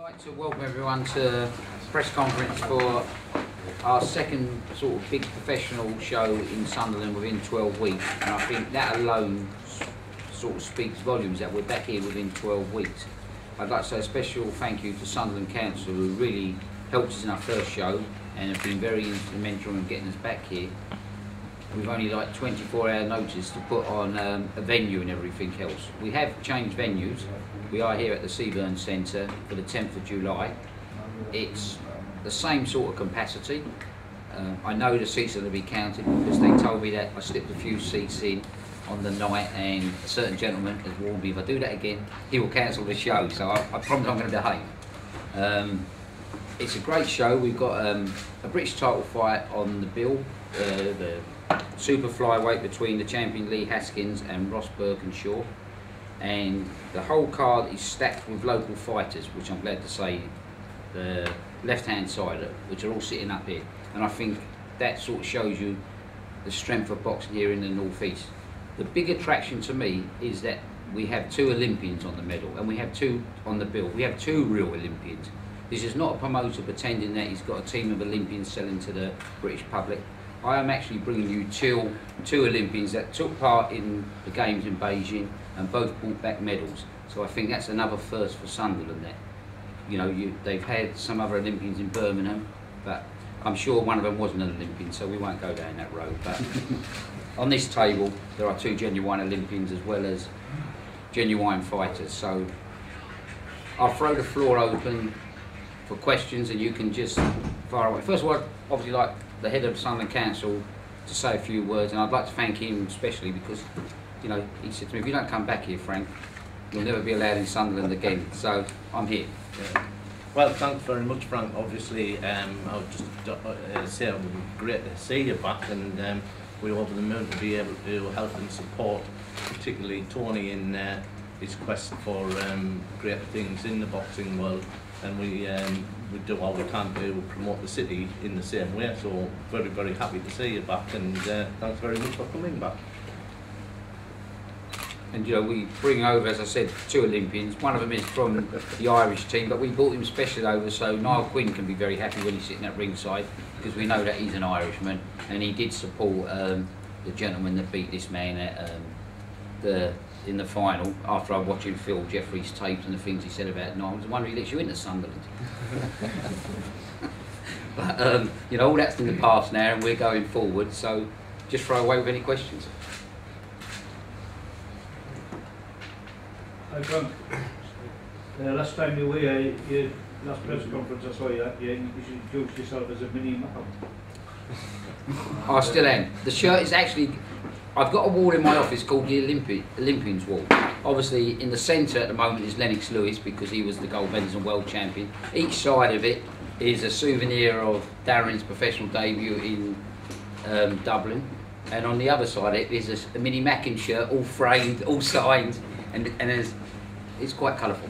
like to welcome everyone to the press conference for our second sort of big professional show in Sunderland within 12 weeks, and I think that alone sort of speaks volumes that we're back here within 12 weeks. I'd like to say a special thank you to Sunderland Council, who really helped us in our first show and have been very instrumental in getting us back here. We've only like 24-hour notice to put on a venue and everything else. We have changed venues. We are here at the Seaburn Centre for the 10th of July. It's the same sort of capacity. I know the seats are going to be counted because they told me that I slipped a few seats in on the night, and a certain gentleman has warned me if I do that again, he will cancel the show. So I promise I'm going to behave. It's a great show. We've got a British title fight on the bill, the super flyweight between the champion Lee Haskins and Ross Birkinshaw, and the whole card is stacked with local fighters, which I'm glad to say, the left-hand side, which are all sitting up here, and I think that sort of shows you the strength of boxing here in the North East. The big attraction to me is that we have two Olympians on the medal, and we have two on the bill. We have two real Olympians. This is not a promoter pretending that he's got a team of Olympians selling to the British public. I am actually bringing you two Olympians that took part in the games in Beijing and both brought back medals. So I think that's another first for Sunderland there. You know, they've had some other Olympians in Birmingham, but I'm sure one of them wasn't an Olympian, so we won't go down that road. But on this table, there are two genuine Olympians as well as genuine fighters. So I'll throw the floor open for questions, and you can just fire away. First of all, I'd obviously like the head of Sunderland Council to say a few words, and I'd like to thank him especially because, you know, he said to me, if you don't come back here, Frank, you'll never be allowed in Sunderland again. So I'm here. Yeah. Well, thanks very much, Frank. Obviously, I would just say it would be great to see you back, and we're over the moon to be able to help and support, particularly Tony in his quest for greater things in the boxing world. And we do all we can to promote the city in the same way. So very, very happy to see you back, and thanks very much for coming back. And you know, we bring over, as I said, two Olympians. One of them is from the Irish team, but we brought him specially over so Niall Quinn can be very happy when he's sitting at ringside, because we know that he's an Irishman, and he did support the gentleman that beat this man at in the final. After I watched him Phil Jeffries' tapes and the things he said about Niall, I was wondering if he lets you into Sunderland. But you know, all that's in the past now, and we're going forward. So just throw away with any questions. Hi Frank, last time you were here, your last press conference I saw you introduced yourself as a mini Malcolm. I still am. The shirt is actually, I've got a wall in my office called the Olympians wall. Obviously in the centre at the moment is Lennox Lewis, because he was the gold medals and world champion. Each side of it is a souvenir of Darren's professional debut in Dublin, and on the other side of it is a mini Mackin shirt, all framed, all signed, and it's quite colourful.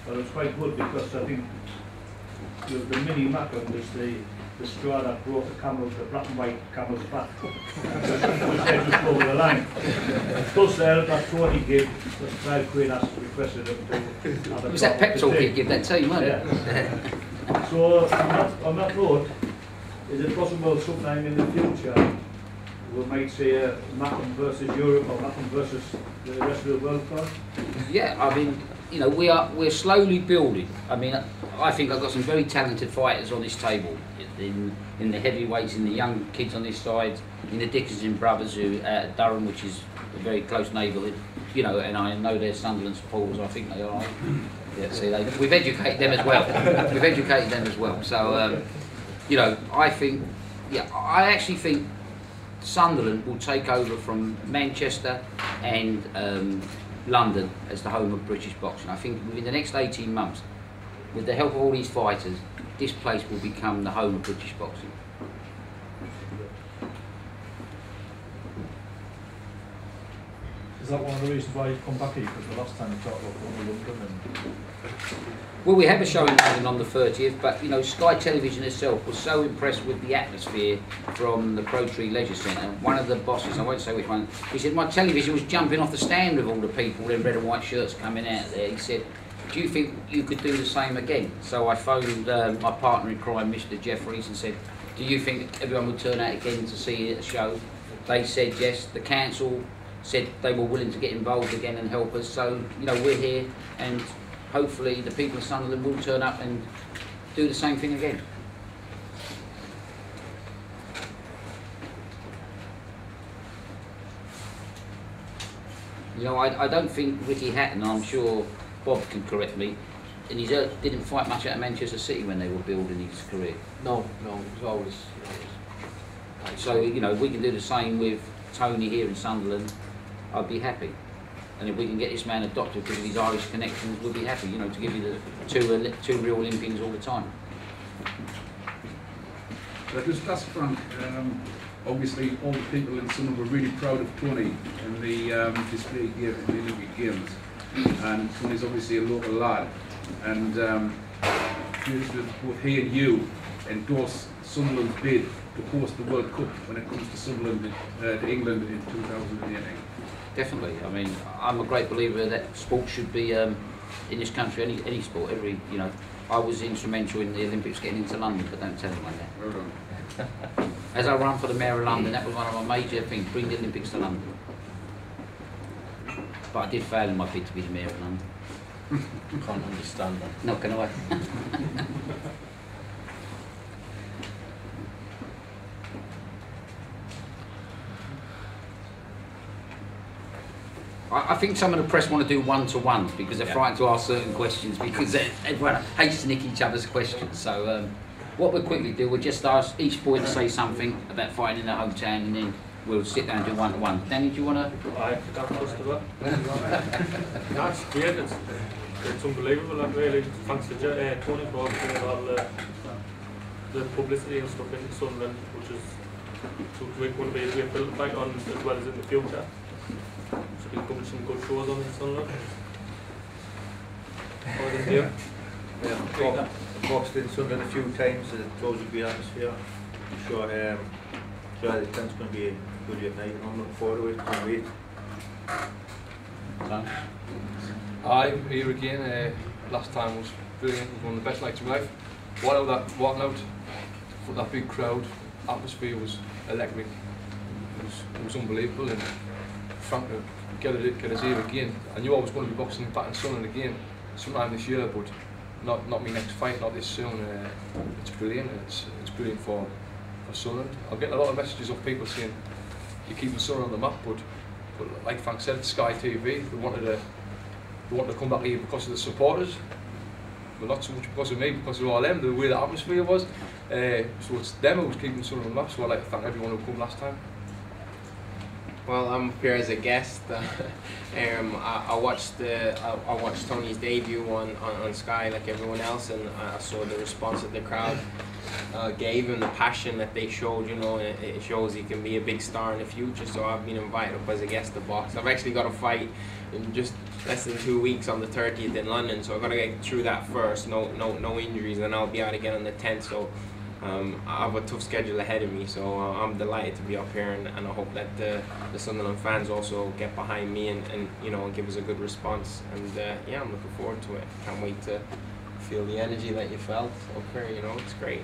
Well, it's quite good because I think the mini Mackin was the straw that brought the black and white camel's back. Just over the line. Plus that Tony gave, £5 quid as requested him to. It was that pep talk you give that team, wasn't it? Yeah. So on that road, is it possible sometime in the future we might see a Mackin versus Europe or Mackin versus the rest of the world card? Yeah, I mean, you know, we're slowly building. I mean, I think I've got some very talented fighters on this table, in the heavyweights, in the young kids on this side, in the Dickinson brothers who at Durham, which is a very close neighbourhood, you know, and I know they're Sunderland supporters. I think they are. Yeah, see, we've educated them as well. We've educated them as well. So, you know, I think, yeah, I actually think Sunderland will take over from Manchester and London as the home of British boxing. I think within the next 18 months, with the help of all these fighters, this place will become the home of British boxing. Is that one of the reasons why you've come back here? Because the last time you talked about going to London and... Well, we have a show in London on the 30th, but you know, Sky Television itself was so impressed with the atmosphere from the Pro Tree Leisure Centre. One of the bosses, I won't say which one, he said my television was jumping off the stand with all the people in red and white shirts coming out there. He said do you think you could do the same again? So I phoned my partner in crime, Mr. Jeffries, and said, do you think everyone would turn out again to see a show? They said yes. The council said they were willing to get involved again and help us. So, you know, we're here, and hopefully the people of Sunderland will turn up and do the same thing again. You know, I don't think Ricky Hatton, I'm sure Bob can correct me, and he didn't fight much out of Manchester City when they were building his career. No, it was always. So, you know, if we can do the same with Tony here in Sunderland, I'd be happy. And if we can get this man adopted because of his Irish connections, we'll be happy, you know, to give you the two real Olympians all the time. But just ask Frank, obviously all the people in Sunderland were really proud of Tony in the display here in the Olympic Games. And Tony's obviously a local lad. And both he and you endorse Sunderland's bid to host the World Cup when it comes to Sunderland, to England in 2018. Definitely. I mean, I'm a great believer that sport should be in this country, any sport, you know. I was instrumental in the Olympics getting into London, but don't tell anyone that. Well done. As I ran for the Mayor of London, that was one of my major things, bring the Olympics to London. But I did fail in my bid to be the Mayor of London. Can't understand that. Not gonna I? I think some of the press want to do one-to-ones because they're frightened to ask certain questions because everyone hates to nick each other's questions. So what we'll quickly do, we'll just ask each boy to say something about fighting in their hometown, and then we'll sit down and do one-to-one. Danny, do you want to? I forgot most of it. No, it's great. It's unbelievable. I'm really thanks to Tony for giving all the publicity and stuff in Sunderland, which is going to be a great build fight on as well as in the future. So we've got some good shows on in Sunderland. Yeah, boxed in Sunderland a few times. It's always a great atmosphere. I'm sure the event's going to be a good night, and I'm looking forward to it. Can't wait. I'm here again. Last time was brilliant. It was one of the best nights of my life. Walking out for that big crowd, atmosphere was electric. It was unbelievable. And Frank to get us here again. I knew I was going to be boxing back in Sunderland again sometime this year, but not my next fight, not this soon. It's brilliant. It's brilliant for Sunderland. I'm getting a lot of messages of people saying you're keeping Sunderland on the map, but like Frank said, Sky TV, we wanted to come back here because of the supporters. Well, not so much because of me, because of all them, the way the atmosphere was. So it's them who was keeping Sunderland on the map. So I'd like to thank everyone who came last time. Well, I'm here as a guest. I watched Tony's debut on Sky like everyone else, and I saw the response that the crowd gave him, the passion that they showed. You know, and it shows he can be a big star in the future. So I've been invited up as a guest to box. I've actually got a fight in just less than 2 weeks on the 30th in London. So I've got to get through that first. No injuries, and I'll be out again on the 10th. So. I have a tough schedule ahead of me, so I'm delighted to be up here, and I hope that the Sunderland fans also get behind me and you know, give us a good response. And yeah, I'm looking forward to it. Can't wait to feel the energy that you felt up here. You know, it's great.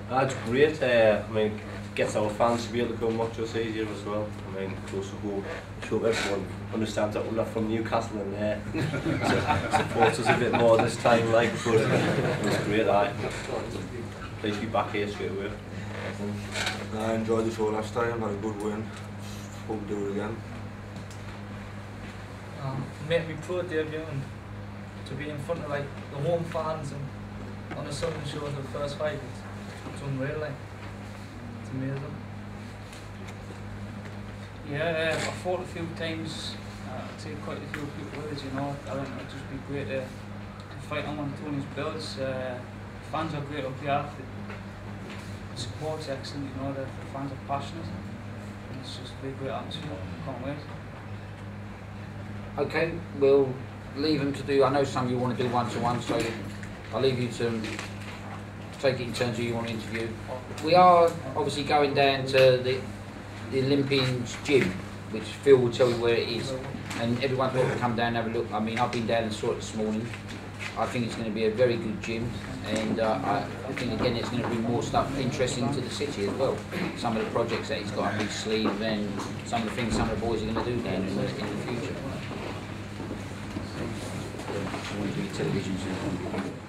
That's great. I mean, it gets our fans to be able to come watch us easier as well. I mean, close to home. I'm sure everyone understands that we're not from Newcastle and supports us a bit more this time, like, but it was great. Please be back here straight away. I enjoyed the show last time, had a good win. Hope to do it again. Made me pro debut, and to be in front of like the home fans and on a Sunday show for the first fight, it's unreal. Like, it's amazing. Yeah, I fought a few times. I'd say quite a few people with us, you know. I think it'd just be great to fight on one of Tony's belts. Fans are great up here. The support's excellent, you know. The fans are passionate. And it's just a big, great atmosphere. Can't wait. Okay, we'll leave them to do. I know some of you want to do one-to-one, so I'll leave you to take it in turns who you want to interview. We are obviously going down to the Olympians gym which Phil will tell you where it is. And everyone's welcome to come down and have a look. I mean, I've been down and saw it this morning. I think it's going to be a very good gym, and I think again it's going to bring more stuff interesting to the city as well. Some of the projects that he's got up his sleeve, and some of the things some of the boys are going to do down in the future. Television.